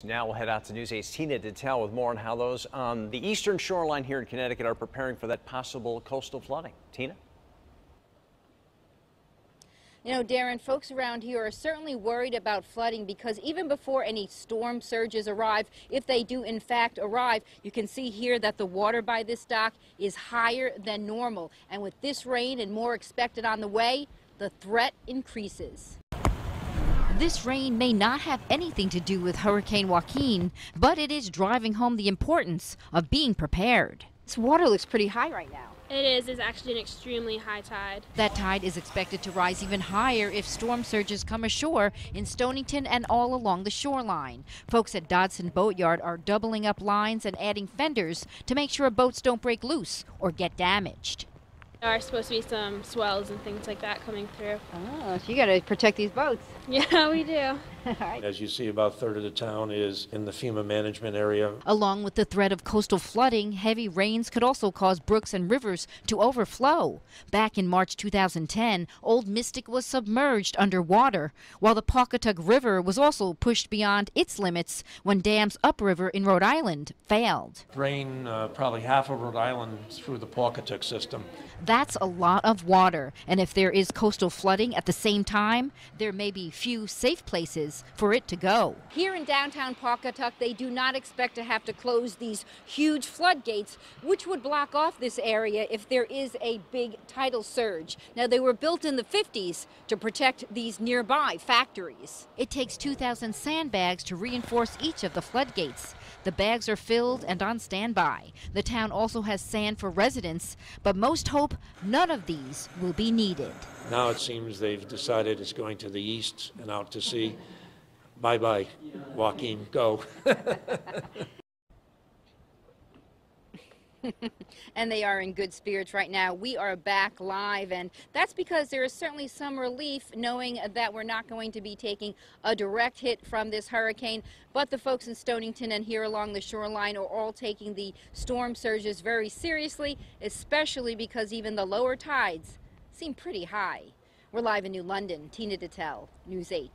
Now we'll head out to News 8's Tina Detel with more on how those on the eastern shoreline here in Connecticut are preparing for that possible coastal flooding. Tina? You know, Darren, folks around here are certainly worried about flooding because even before any storm surges arrive, if they do in fact arrive, you can see here that the water by this dock is higher than normal. And with this rain and more expected on the way, the threat increases. This rain may not have anything to do with Hurricane Joaquin, but it is driving home the importance of being prepared. This water looks pretty high right now. It is. It's actually an extremely high tide. That tide is expected to rise even higher if storm surges come ashore in Stonington and all along the shoreline. Folks at Dodson Boatyard are doubling up lines and adding fenders to make sure boats don't break loose or get damaged. There are supposed to be some swells and things like that coming through. Oh, so you got to protect these boats. Yeah, we do. As you see, about a third of the town is in the FEMA management area. Along with the threat of coastal flooding, heavy rains could also cause brooks and rivers to overflow. Back in March 2010, Old Mystic was submerged underwater, while the Pawcatuck River was also pushed beyond its limits when dams upriver in Rhode Island failed. Drain probably half of Rhode Island through the Pawcatuck system. That's a lot of water, and if there is coastal flooding at the same time, there may be few safe places for it to go. Here in downtown Pawcatuck, they do not expect to have to close these huge floodgates, which would block off this area if there is a big tidal surge. Now, they were built in the 50s to protect these nearby factories. It takes 2,000 sandbags to reinforce each of the floodgates. The bags are filled and on standby. The town also has sand for residents, but most hope none of these will be needed. Now it seems they've decided it's going to the east and out to sea. Bye-bye, Joaquin, go. And they are in good spirits right now. We are back live, and that's because there is certainly some relief knowing that we're not going to be taking a direct hit from this hurricane. But the folks in Stonington and here along the shoreline are all taking the storm surges very seriously, especially because even the lower tides seem pretty high. We're live in New London. Tina Detel, News 8.